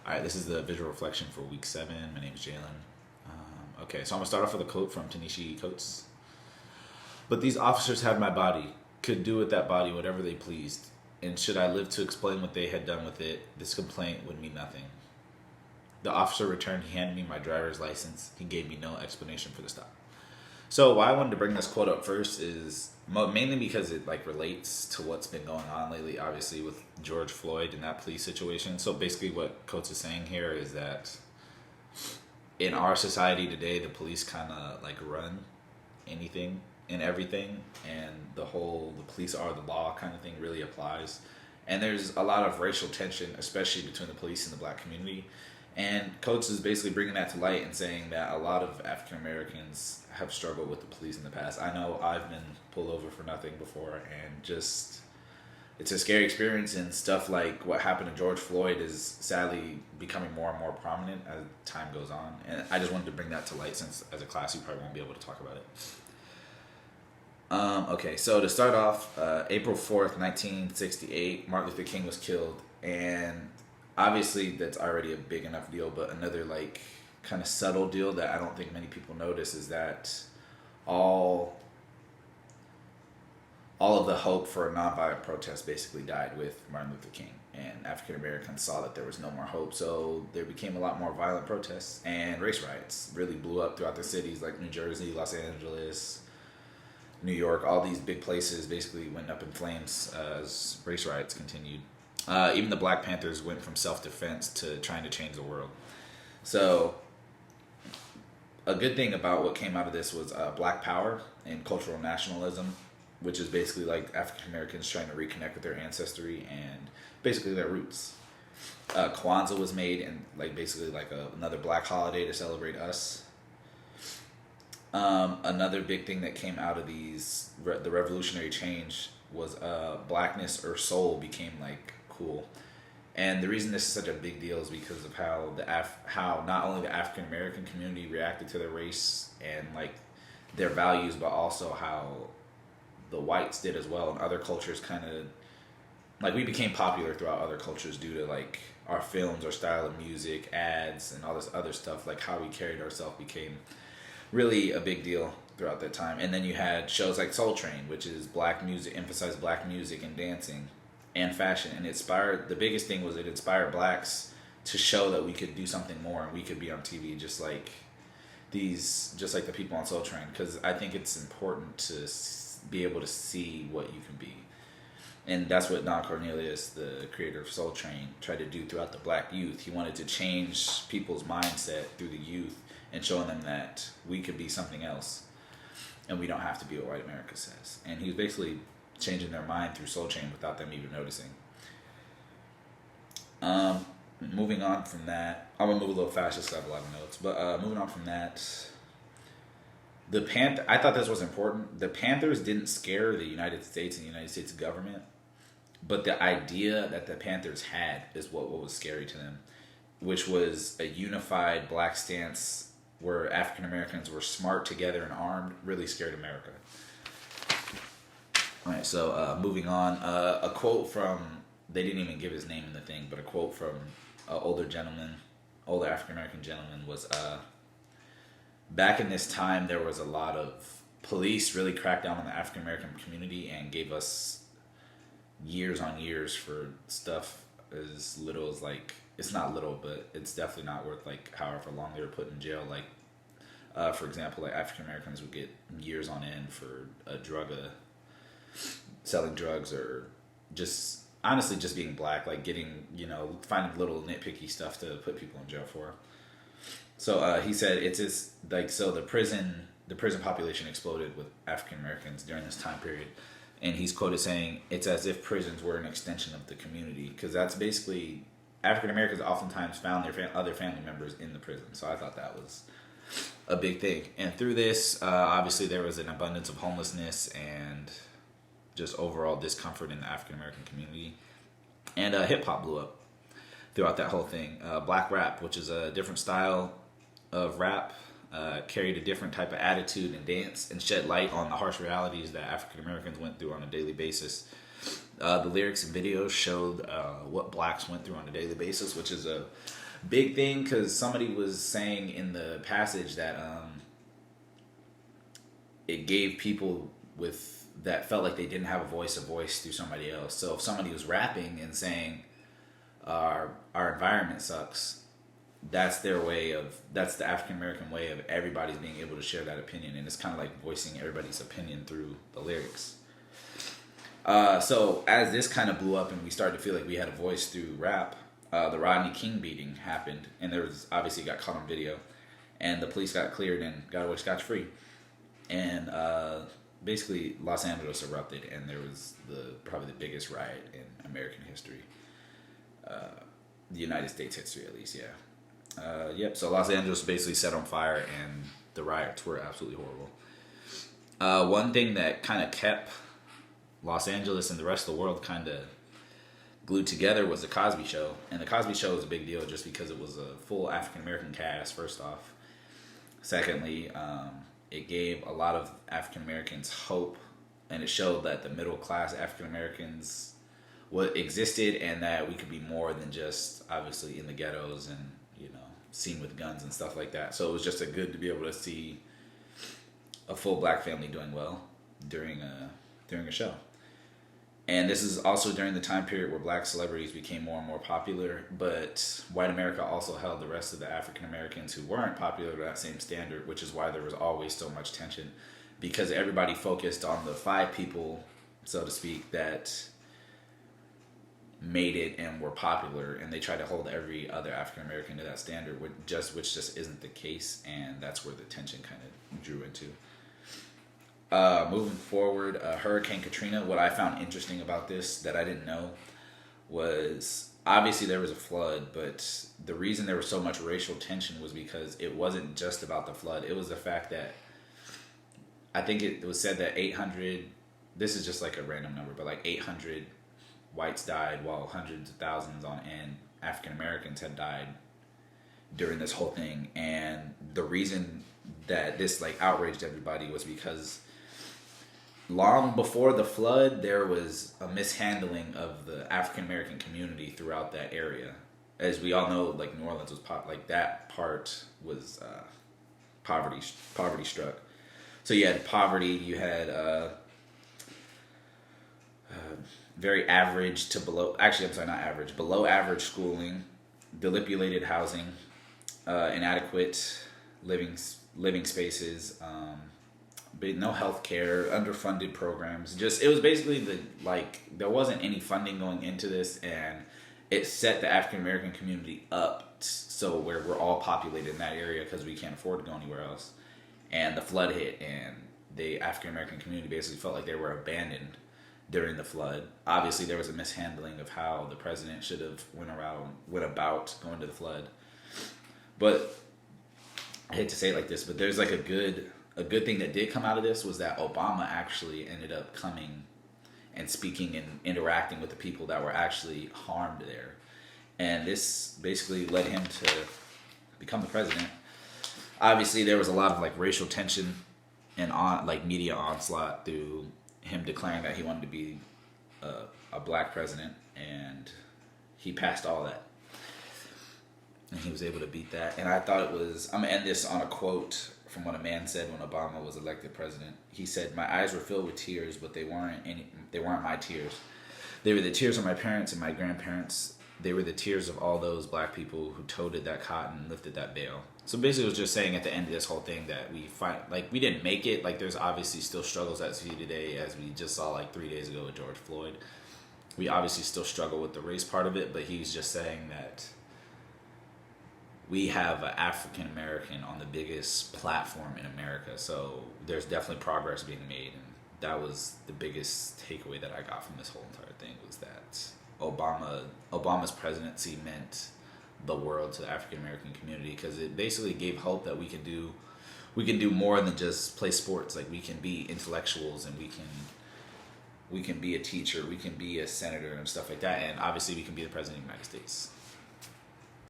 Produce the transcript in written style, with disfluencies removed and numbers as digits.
All right, this is the visual reflection for week 7. My name is Jalen. Okay, so I'm gonna start off with a quote from Tanishi Coates. But these officers had my body, could do with that body whatever they pleased, and should I live to explain what they had done with it, this complaint would mean nothing. The officer returned. He handed me my driver's license. He gave me no explanation for the stop. So why I wanted to bring this quote up first is mainly because it like relates to what's been going on lately, obviously with George Floyd and that police situation. So basically, what Coates is saying here is that in our society today, the police kind of like run anything and everything, and the police are the law kind of thing really applies. And there's a lot of racial tension, especially between the police and the black community. And Coates is basically bringing that to light and saying that a lot of African Americans have struggled with the police in the past. I know I've been pulled over for nothing before, and just it's a scary experience. And stuff like what happened to George Floyd is sadly becoming more and more prominent as time goes on. And I just wanted to bring that to light since, as a class, you probably won't be able to talk about it. Okay, so to start off, April 4th, 1968, Martin Luther King was killed, and obviously that's already a big enough deal, but another like kind of subtle deal that I don't think many people notice is that all of the hope for a nonviolent protest basically died with Martin Luther King, and African Americans saw that there was no more hope, so there became a lot more violent protests, and race riots really blew up throughout the cities like New Jersey, Los Angeles, New York. All these big places basically went up in flames as race riots continued. Even the Black Panthers went from self-defense to trying to change the world. So a good thing about what came out of this was Black Power and cultural nationalism, which is basically like African Americans trying to reconnect with their ancestry and basically their roots. Kwanzaa was made, and like basically like another black holiday to celebrate us. Another big thing that came out of the revolutionary change was blackness or soul became like cool. And the reason this is such a big deal is because of how how not only the African American community reacted to their race and like their values, but also how the whites did as well, and other cultures kind of like we became popular throughout other cultures due to like our films, our style of music, ads, and all this other stuff. Like how we carried ourselves became really a big deal throughout that time. And then you had shows like Soul Train, which is black music, emphasized black music and dancing and fashion, and the biggest thing was it inspired blacks to show that we could do something more and we could be on TV just like the people on Soul Train, because I think it's important to be able to see what you can be. And that's what Don Cornelius, the creator of Soul Train, tried to do throughout the black youth. He wanted to change people's mindset through the youth and showing them that we could be something else and we don't have to be what white America says. And he was basically changing their mind through Soul Train without them even noticing. Moving on from that, I'm gonna move a little fast just because I have a lot of notes. But moving on from that, I thought this was important. The Panthers didn't scare the United States and the United States government, but the idea that the Panthers had is what was scary to them, which was a unified black stance where African Americans were smart together and armed, really scared America. All right, so moving on, a quote from, they didn't even give his name in the thing, but a quote from an older African American gentleman was, back in this time, there was a lot of police really cracked down on the African American community and gave us years on years for stuff as little as like, it's not little, but it's definitely not worth like however long they were put in jail. Like, for example, like African Americans would get years on end for selling drugs, or just honestly just being black, like getting, finding little nitpicky stuff to put people in jail for. So he said it's just like, so the prison population exploded with African Americans during this time period. And he's quoted saying, it's as if prisons were an extension of the community, because that's basically, African Americans oftentimes found their other family members in the prison. So I thought that was a big thing. And through this, obviously there was an abundance of homelessness and just overall discomfort in the African American community. And hip hop blew up throughout that whole thing. Black rap, which is a different style of rap, carried a different type of attitude and dance, and shed light on the harsh realities that African Americans went through on a daily basis. The lyrics and videos showed what blacks went through on a daily basis, which is a big thing because somebody was saying in the passage that it gave people with that felt like they didn't have a voice through somebody else. So if somebody was rapping and saying our environment sucks, that's the African American way of everybody's being able to share that opinion, and it's kind of like voicing everybody's opinion through the lyrics. So as this kind of blew up and we started to feel like we had a voice through rap, the Rodney King beating happened, and there was obviously got caught on video, and the police got cleared and got away scotch free, and basically Los Angeles erupted, and there was probably the biggest riot in American history, the United States history at least, yeah. Yep. So Los Angeles basically set on fire, and the riots were absolutely horrible. One thing that kind of kept Los Angeles and the rest of the world kind of glued together was the Cosby Show, and the Cosby Show was a big deal just because it was a full African American cast. First off, secondly, it gave a lot of African Americans hope, and it showed that the middle class African Americans what existed, and that we could be more than just obviously in the ghettos and seen with guns and stuff like that. So it was just good to be able to see a full black family doing well during a show. And this is also during the time period where black celebrities became more and more popular, but white America also held the rest of the African Americans who weren't popular to that same standard, which is why there was always so much tension, because everybody focused on the 5 people, so to speak, that made it and were popular, and they tried to hold every other African American to that standard, which just isn't the case, and that's where the tension kind of drew into. Moving forward, Hurricane Katrina. What I found interesting about this that I didn't know was obviously there was a flood, but the reason there was so much racial tension was because it wasn't just about the flood. It was the fact that I think it was said that 800. This is just like a random number, but like 800 whites died, while hundreds of thousands on end African Americans had died during this whole thing. And the reason that this like outraged everybody was because long before the flood, there was a mishandling of the African American community throughout that area. As we all know, like New Orleans was that part was poverty struck. So you had poverty, you had very average to below average schooling, dilapidated housing, inadequate living spaces, no health care, underfunded programs. It was basically there wasn't any funding going into this, and it set the African American community up so where we're all populated in that area because we can't afford to go anywhere else. And the flood hit, and the African American community basically felt like they were abandoned during the flood. Obviously, there was a mishandling of how the president should have went about going to the flood. But I hate to say it like this, but there's like a good thing that did come out of this was that Obama actually ended up coming and speaking and interacting with the people that were actually harmed there. And this basically led him to become the president. Obviously, there was a lot of like racial tension and media onslaught through him declaring that he wanted to be a black president, and he passed all that. And he was able to beat that. And I thought I'm going to end this on a quote from what a man said when Obama was elected president. He said, "My eyes were filled with tears, but they weren't my tears. They were the tears of my parents and my grandparents. They were the tears of all those black people who toted that cotton and lifted that veil." So basically it was just saying at the end of this whole thing that we didn't make it. Like there's obviously still struggles at sea today, as we just saw like 3 days ago with George Floyd. We obviously still struggle with the race part of it, but he's just saying that we have an African American on the biggest platform in America. So there's definitely progress being made. And that was the biggest takeaway that I got from this whole entire thing, was that Obama's presidency meant the world to the African American community, because it basically gave hope that we can do more than just play sports. Like we can be intellectuals, and we can be a teacher, we can be a senator and stuff like that, and obviously we can be the president of the United States.